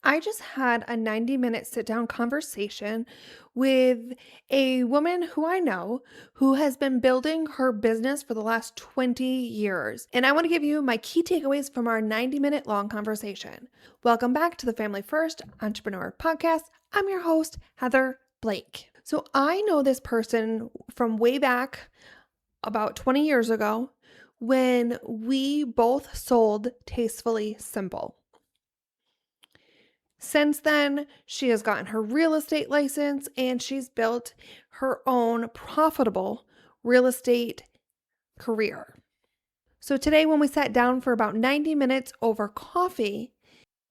I just had a 90-minute sit down conversation with a woman who I know who has been building her business for the last 20 years. And I want to give you my key takeaways from our 90-minute long conversation. Welcome back to the Family First Entrepreneur Podcast. I'm your host, Heather Blake. So I know this person from way back about 20 years ago when we both sold Tastefully Simple. Since then, she has gotten her real estate license and she's built her own profitable real estate career. So today, when we sat down for about 90 minutes over coffee,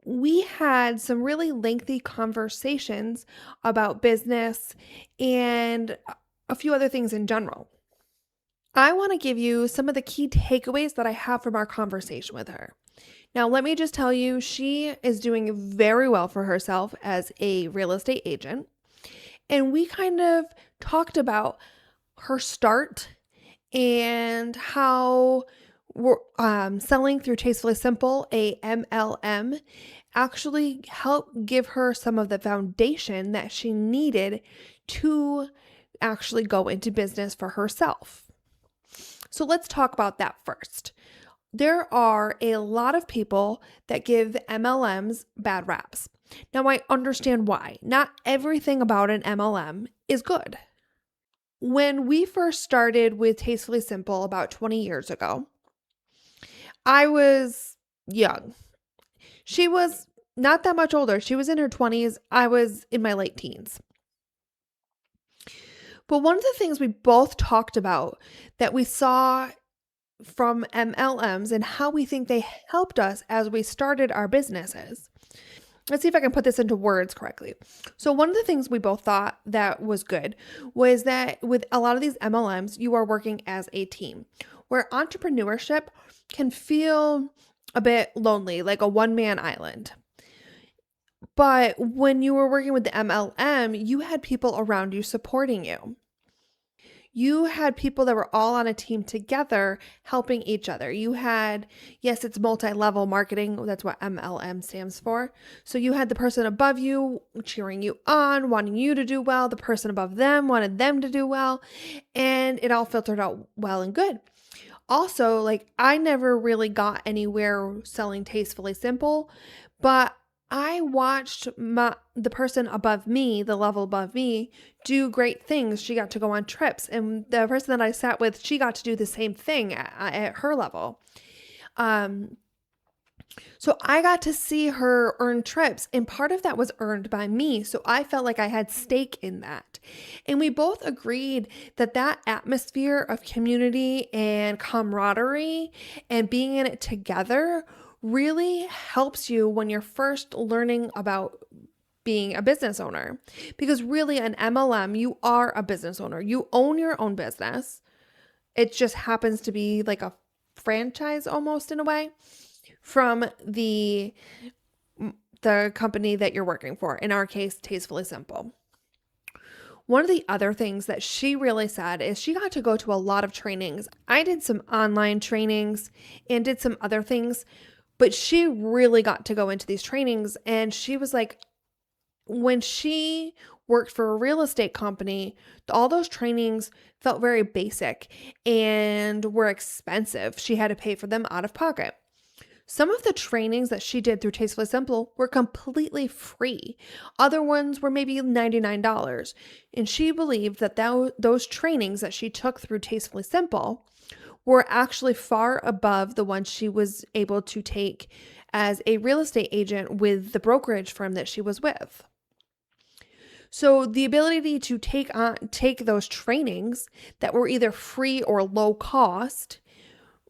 we had some really lengthy conversations about business and a few other things in general. I want to give you some of the key takeaways that I have from our conversation with her. Now, let me just tell you, she is doing very well for herself as a real estate agent. And we kind of talked about her start and how selling through Tastefully Simple, a MLM, actually helped give her some of the foundation that she needed to actually go into business for herself. So let's talk about that first. There are a lot of people that give MLMs bad raps. Now, I understand why. Not everything about an MLM is good. When we first started with Tastefully Simple about 20 years ago, I was young. She was not that much older. She was in her 20s. I was in my late teens. But one of the things we both talked about that we saw from MLMs and how we think they helped us as we started our businesses. Let's see if I can put this into words correctly. So one of the things we both thought that was good was that with a lot of these MLMs, you are working as a team, where entrepreneurship can feel a bit lonely, like a one-man island. But when you were working with the MLM, you had people around you supporting you. You had people that were all on a team together helping each other. You had, yes, it's multi-level marketing. That's what MLM stands for. So you had the person above you cheering you on, wanting you to do well. The person above them wanted them to do well. And it all filtered out well and good. Also, like, I never really got anywhere selling Tastefully Simple, but I watched the person above me, the level above me, do great things. She got to go on trips, and the person that I sat with, she got to do the same thing at her level. So I got to see her earn trips, and part of that was earned by me. So I felt like I had stake in that. And we both agreed that that atmosphere of community and camaraderie and being in it together really helps you when you're first learning about being a business owner. Because really, an MLM, you are a business owner. You own your own business. It just happens to be like a franchise almost in a way from the company that you're working for. In our case, Tastefully Simple. One of the other things that she really said is she got to go to a lot of trainings. I did some online trainings and did some other things, but she really got to go into these trainings. And she was like, when she worked for a real estate company, all those trainings felt very basic and were expensive. She had to pay for them out of pocket. Some of the trainings that she did through Tastefully Simple were completely free. Other ones were maybe $99. And she believed that those trainings that she took through Tastefully Simple were actually far above the ones she was able to take as a real estate agent with the brokerage firm that she was with. So the ability to take those trainings that were either free or low cost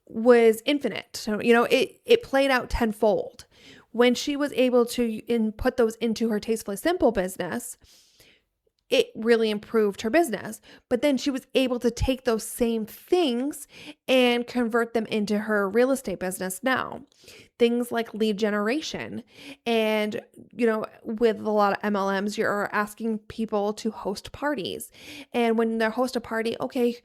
was infinite. So, it played out tenfold. When she was able to put those into her Tastefully Simple business, it really improved her business. But then she was able to take those same things and convert them into her real estate business now. Things like lead generation. And, with a lot of MLMs, you're asking people to host parties. And when they host a party, okay,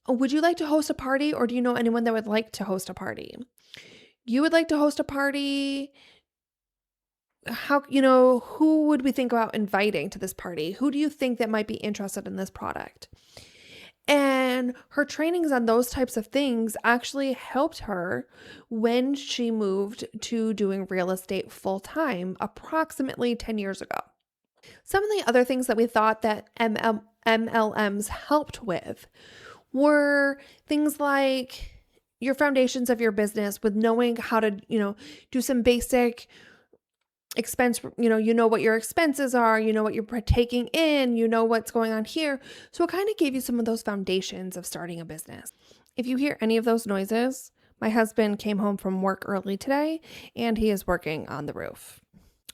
would you like to host a party, or do you know anyone that would like to host a party? You would like to host a party. who would we think about inviting to this party? Who do you think that might be interested in this product? And her trainings on those types of things actually helped her when she moved to doing real estate full time approximately 10 years ago. Some of the other things that we thought that MLMs helped with were things like your foundations of your business with knowing how to, do some basic expense, what your expenses are, what you're taking in, what's going on here. So it kind of gave you some of those foundations of starting a business. If you hear any of those noises, my husband came home from work early today and he is working on the roof.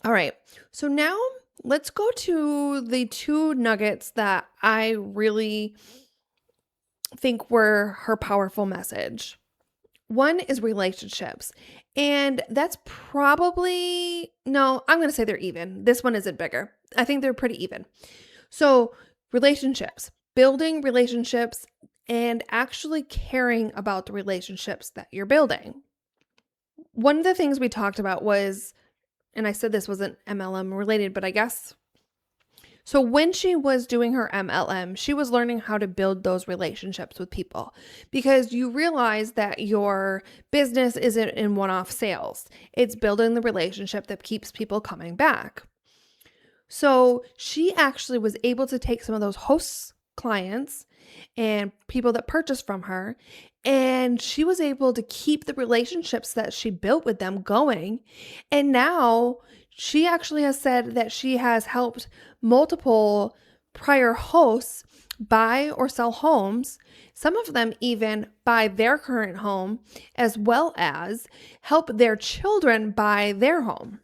All right. So now let's go to the two nuggets that I really think were her powerful message. One is relationships. And that's probably, no, I'm going to say they're even. This one isn't bigger. I think they're pretty even. So relationships, building relationships and actually caring about the relationships that you're building. One of the things we talked about was, and I said this wasn't MLM related, but I guess. So when she was doing her MLM, she was learning how to build those relationships with people because you realize that your business isn't in one-off sales. It's building the relationship that keeps people coming back. So she actually was able to take some of those hosts clients and people that purchased from her, and she was able to keep the relationships that she built with them going. And now she actually has said that she has helped multiple prior hosts buy or sell homes, some of them even buy their current home, as well as help their children buy their home.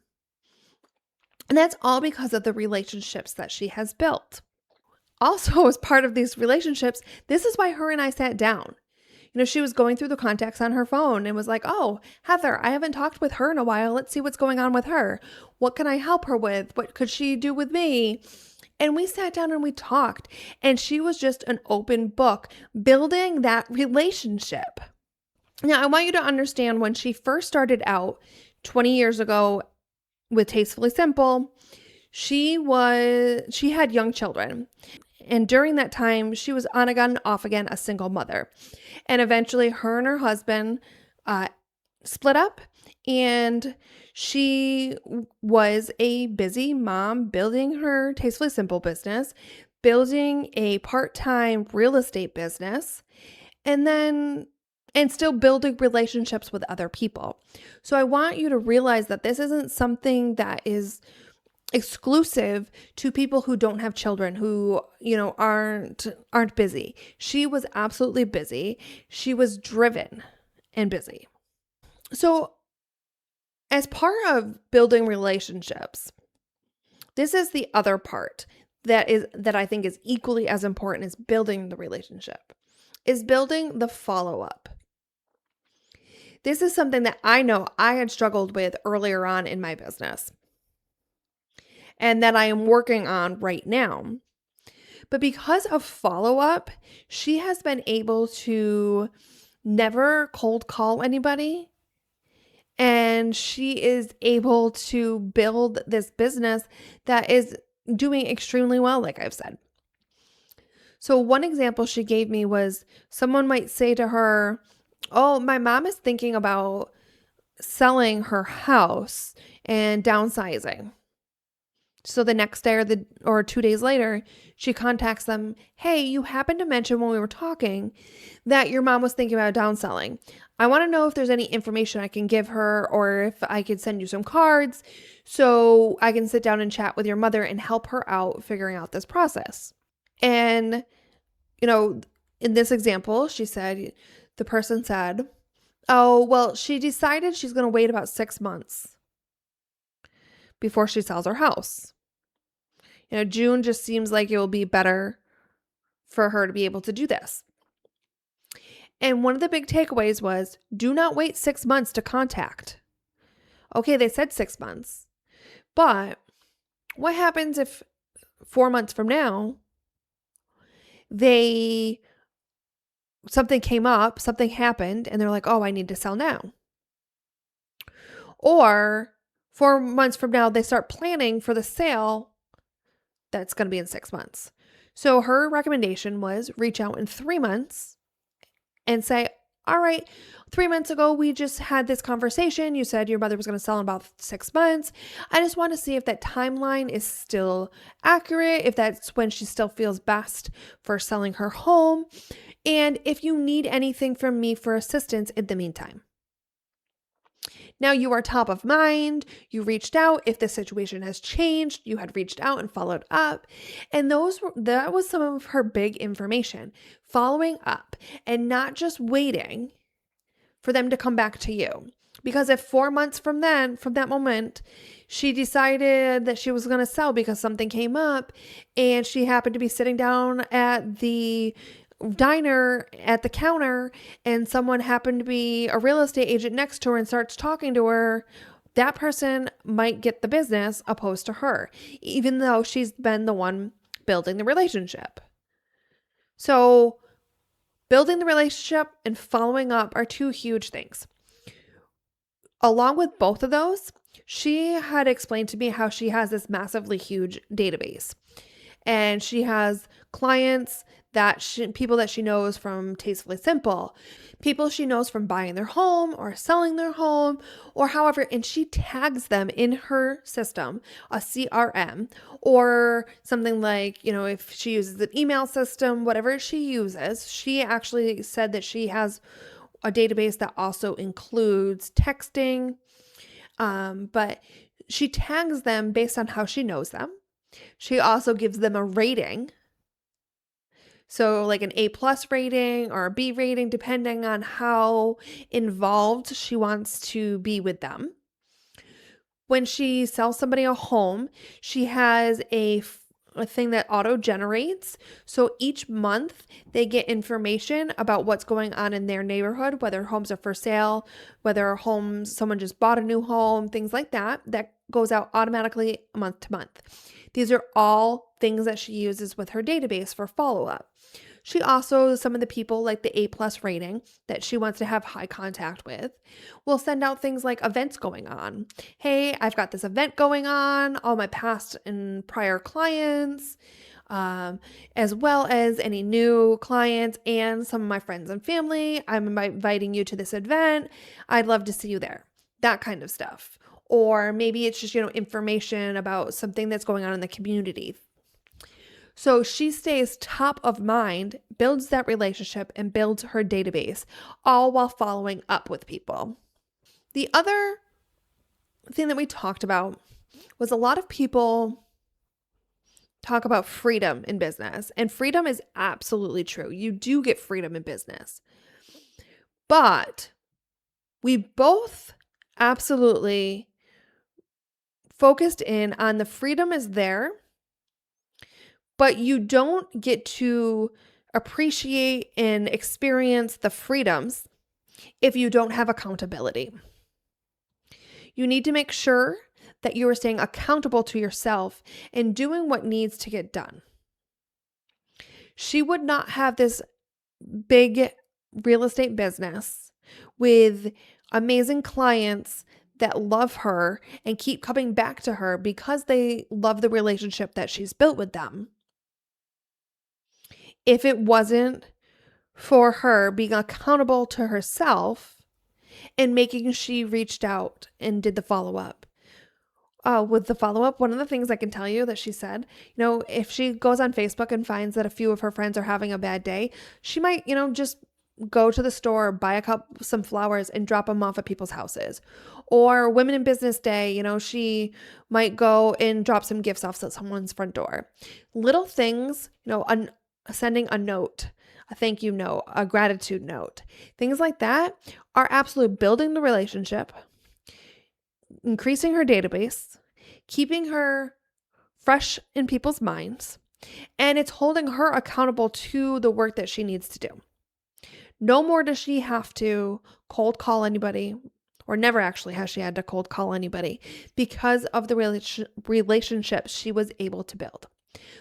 And that's all because of the relationships that she has built. Also, as part of these relationships, this is why her and I sat down. She was going through the contacts on her phone and was like, oh, Heather, I haven't talked with her in a while. Let's see what's going on with her. What can I help her with? What could she do with me? And we sat down and we talked, and she was just an open book building that relationship. Now, I want you to understand when she first started out 20 years ago with Tastefully Simple, she had young children. And during that time, she was on again, off again, a single mother. And eventually her and her husband split up, and she was a busy mom building her Tastefully Simple business, building a part-time real estate business, and still building relationships with other people. So I want you to realize that this isn't something that is exclusive to people who don't have children, who, aren't busy. She was absolutely busy. She was driven and busy. So as part of building relationships, this is the other part that I think is equally as important as building the relationship, is building the follow-up. This is something that I know I had struggled with earlier on in my business, and that I am working on right now. But because of follow-up, she has been able to never cold call anybody. And she is able to build this business that is doing extremely well, like I've said. So one example she gave me was someone might say to her, oh, my mom is thinking about selling her house and downsizing. So the next day or 2 days later, she contacts them. Hey, you happened to mention when we were talking that your mom was thinking about downselling. I want to know if there's any information I can give her, or if I could send you some cards so I can sit down and chat with your mother and help her out figuring out this process. And, in this example, the person said, oh, well, she decided she's going to wait about 6 months before she sells her house. June just seems like it will be better for her to be able to do this. And one of the big takeaways was, do not wait 6 months to contact. Okay, they said 6 months, but what happens if 4 months from now, something came up, something happened, and they're like, oh, I need to sell now. Or 4 months from now, they start planning for the sale that's going to be in 6 months. So her recommendation was reach out in 3 months and say, all right, 3 months ago, we just had this conversation. You said your mother was going to sell in about 6 months. I just want to see if that timeline is still accurate, if that's when she still feels best for selling her home, and if you need anything from me for assistance in the meantime. Now you are top of mind. You reached out. If the situation has changed, you had reached out and followed up. And that was some of her big information, following up and not just waiting for them to come back to you. Because if 4 months from that moment, she decided that she was going to sell because something came up and she happened to be sitting down at the diner at the counter and someone happened to be a real estate agent next to her and starts talking to her, that person might get the business opposed to her, even though she's been the one building the relationship. So building the relationship and following up are two huge things. Along with both of those, she had explained to me how she has this massively huge database. And she has clients people that she knows from Tastefully Simple, people she knows from buying their home or selling their home or however, and she tags them in her system, a CRM or something like, if she uses an email system, whatever she uses. She actually said that she has a database that also includes texting, but she tags them based on how she knows them. She also gives them a rating. So like an A+ rating or a B rating, depending on how involved she wants to be with them. When she sells somebody a home, she has a thing that auto generates. So each month they get information about what's going on in their neighborhood, whether homes are for sale, whether someone just bought a new home, things like that goes out automatically month to month. These are all things that she uses with her database for follow-up. She also, some of the people like the A+ rating that she wants to have high contact with, will send out things like events going on. Hey, I've got this event going on, all my past and prior clients, as well as any new clients and some of my friends and family. I'm inviting you to this event. I'd love to see you there. That kind of stuff. Or maybe it's just, information about something that's going on in the community. So she stays top of mind, builds that relationship, and builds her database, all while following up with people. The other thing that we talked about was a lot of people talk about freedom in business, and freedom is absolutely true. You do get freedom in business. But we both absolutely focused in on the freedom is there, but you don't get to appreciate and experience the freedoms if you don't have accountability. You need to make sure that you are staying accountable to yourself and doing what needs to get done. She would not have this big real estate business with amazing clients that love her and keep coming back to her because they love the relationship that she's built with them, if it wasn't for her being accountable to herself and making she reached out and did the follow-up. With the follow-up, one of the things I can tell you that she said, if she goes on Facebook and finds that a few of her friends are having a bad day, she might, just go to the store, buy some flowers and drop them off at people's houses. Or Women in Business Day, she might go and drop some gifts off at someone's front door. Little things, sending a note, a thank you note, a gratitude note, things like that are absolutely building the relationship, increasing her database, keeping her fresh in people's minds, and it's holding her accountable to the work that she needs to do. No more does she have to cold call anybody, or never actually has she had to cold call anybody, because of the relationships she was able to build.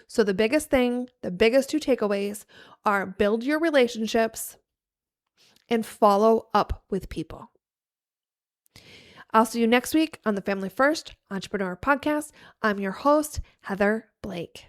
So the biggest two takeaways are build your relationships and follow up with people. I'll see you next week on the Family First Entrepreneur Podcast. I'm your host, Heather Blake.